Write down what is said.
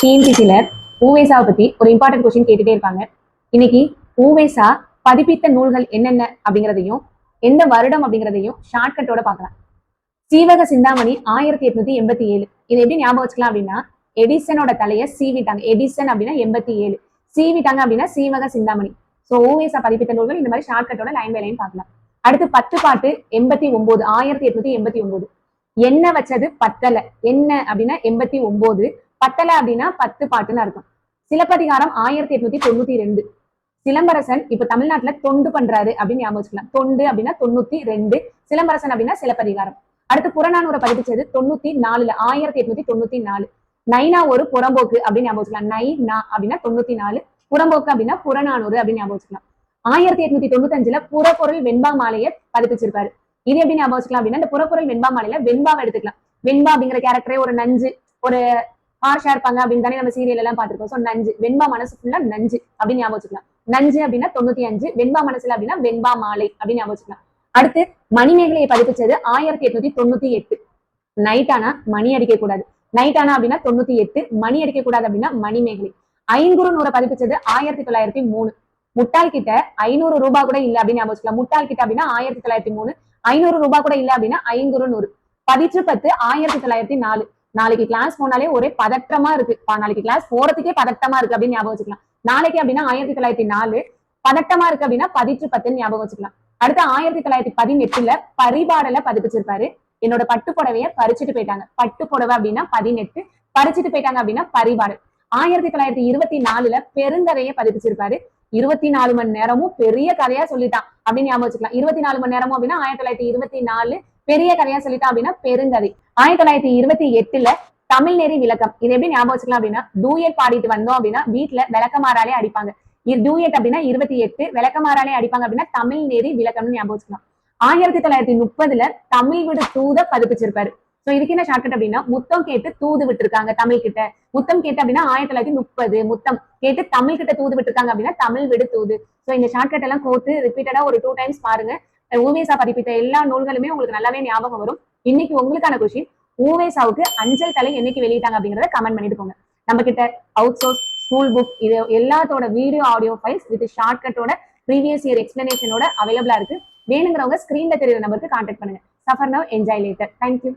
டிஎன்பிசில ஊவேசாவை பத்தி ஒரு important question கேட்டுட்டே இருப்பாங்க. இன்னைக்கு ஊவேசா பதிப்பித்த நூல்கள் என்னென்ன அப்படிங்கிறதையும் எந்த வருடம் அப்படிங்கிறதையும் ஷார்ட்கட்டோட பார்க்கலாம். சீவக சிந்தாமணி 1887. இதை எப்படி ஞாபகம் வச்சுக்கலாம் அப்படின்னா, எடிசனோட தலையை சீவிட்டாங்க. எடிசன் அப்படின்னா 87, சீவிட்டாங்க அப்படின்னா சீவக சிந்தாமணி. ஸோ ஊவேசா பதிப்பித்த நூல்கள் இந்த மாதிரி ஷார்ட்கட்டோட லைன் பை லைன் பார்க்கலாம். அடுத்து 10 பாட்டு 89, 1889. என்ன வச்சது பத்தலை, என்ன அப்படின்னா 89, பத்தலை அப்படின்னா 10 பாட்டுன்னு அர்த்தம். சிலப்பதிகாரம் 1892. சிலம்பரசன் இப்ப தமிழ்நாட்டுல தொண்டு பண்றாரு அப்படின்னு ஞாபகம் வச்சுக்கலாம். தொண்டு அப்படின்னா 92, சிலம்பரசன் அப்படின்னா சிலப்பதிகாரம். அடுத்து புறநானூரை பதிப்பிச்சது 94, 1894. நைனா ஒரு புறம்போக்கு அப்படின்னு ஞாபகம் வச்சுக்கலாம். நைனா அப்படின்னா 94, புறம்போக்கு அப்படின்னா புறநானூறு அப்படின்னு ஞாபகம் வச்சுக்கலாம். 1895 புறப்பொருள் வெண்பா மாலையை பதிப்பிச்சிருப்பாரு. இது எப்படி ஞாபகம் வச்சுக்கலாம் அப்படின்னா, இந்த புறப்பொருள் வெண்பா மாலையில வெண்பாவை எடுத்துக்கலாம். வெண்பா அப்படிங்கிற கேரக்டரே ஒரு நஞ்சு, ஒரு ஹார்ஷா இருப்பாங்க அப்படின்னு தானே நம்ம சீரியல் எல்லாம் பார்த்திருக்கோம். ஸோ நஞ்சு, வெண்பா மனசு ஃபுல்லா நஞ்சு அப்படின்னு ஞாபகம் வச்சுக்கலாம். நஞ்சு அப்படின்னா 95, வெண்பா மனசுல அப்படின்னா வெண்பா மாலை அப்படின்னு ஞாபகம் வச்சுக்கலாம். அடுத்து மணிமேகலையை பதிப்பிச்சது 1898. நைட் ஆனா மணி அடிக்க கூடாது, நைட் ஆனா அப்படின்னா 98, மணி அடிக்க கூடாது அப்படின்னா மணிமேகலை. ஐங்குறு நூறை பதிப்பிச்சது 1903. முட்டாள் கிட்ட 500 ரூபாய் கூட இல்ல அப்படின்னு ஞாபகம் வச்சுக்கலாம். முட்டாள் கிட்ட அப்படின்னா 1903, 500 ரூபாய் கூட இல்ல அப்படின்னா ஐங்குறு நூறு. 10 1904. நாளைக்கு கிளாஸ் போனாலே ஒரே பதற்றமா இருக்கு, நாளைக்கு கிளாஸ் போறதுக்கே பதட்டமா இருக்கு அப்படின்னு ஞாபகம் வச்சுக்கலாம். நாளைக்கு அப்படின்னா 1904, பதட்டமா இருக்கு அப்படின்னா 10 ஞாபகம் வச்சுக்கலாம். அடுத்து 1918 பரிபாடல பதிப்பிச்சிருப்பாரு. என்னோட பட்டு புடவைய பறிச்சுட்டு போயிட்டாங்க. பட்டு புடவை அப்படின்னா 18, பறிச்சுட்டு போயிட்டாங்க அப்படின்னா பரிபாடல். 1924 பெருங்கதையை பதிப்பிச்சிருப்பாரு. 24 மணி நேரமும் பெரிய கதையா சொல்லிட்டான் அப்படின்னு ஞாபகம் வச்சுக்கலாம். 24 மணி நேரமும் அப்படின்னா 1924 பெரிய கதையா சொல்லிட்டான் அப்படின்னா பெருங்கதை. 1928 தமிழ் நெறி விளக்கம். இது எப்படி ஞாபகம் வச்சுக்கலாம் அப்படின்னா, டூயட் பாடிட்டு வந்தோம் அப்படின்னா வீட்டுல விளக்கமாறாலே அடிப்பாங்க. டூயட் அப்படின்னா 28, விளக்கமாறாலே அடிப்பாங்க அப்படின்னா தமிழ் நெறி விளக்கம்னு ஞாபகம் வச்சுக்கலாம். 1930 தமிழ் விடு தூத பதிப்பிச்சிருப்பாரு. சோ இதுக்கு என்ன ஷார்ட்கட் அப்படின்னா, முத்தம் கேட்டு தூது விட்டுருக்காங்க தமிழ் கிட்ட. முத்தம் கேட்டு அப்படின்னா 1930, முத்தம் கேட்டு தமிழ் கிட்ட தூது விட்டுருக்காங்க அப்படின்னா தமிழ் விடு தூது. சோ இந்த ஷார்ட்கட் எல்லாம் கோர்த்து ரிப்பீட்டடா ஒரு 2 டைம்ஸ் பாருங்க. ஊவேசா பதிப்பித்த எல்லா நூல்களுமே உங்களுக்கு நல்லாவே ஞாபகம் வரும். இன்னைக்கு உங்களுக்கான கொஸ்டின், ஊவேசாவுக்கு அஞ்சல் தலை என்னைக்கு வெளியிட்டாங்க அப்படிங்கறத கமெண்ட் பண்ணிட்டு போங்க. நம்ம கிட்ட அவுட் சோர்ஸ், ஸ்கூல் புக், இது எல்லாத்தோட வீடியோ ஆடியோ ஃபைல்ஸ் வித் ஷார்ட்கட்டோட ப்ரீவியஸ் இயர் எக்ஸ்பிளனேஷனோட அவைலபிளா இருக்கு. வேணுங்கிறவங்க ஸ்கிரீன்ல தெரியுற நம்பருக்கு கான்டாக்ட் பண்ணுங்க. Suffer now, enjoy later. Thank you.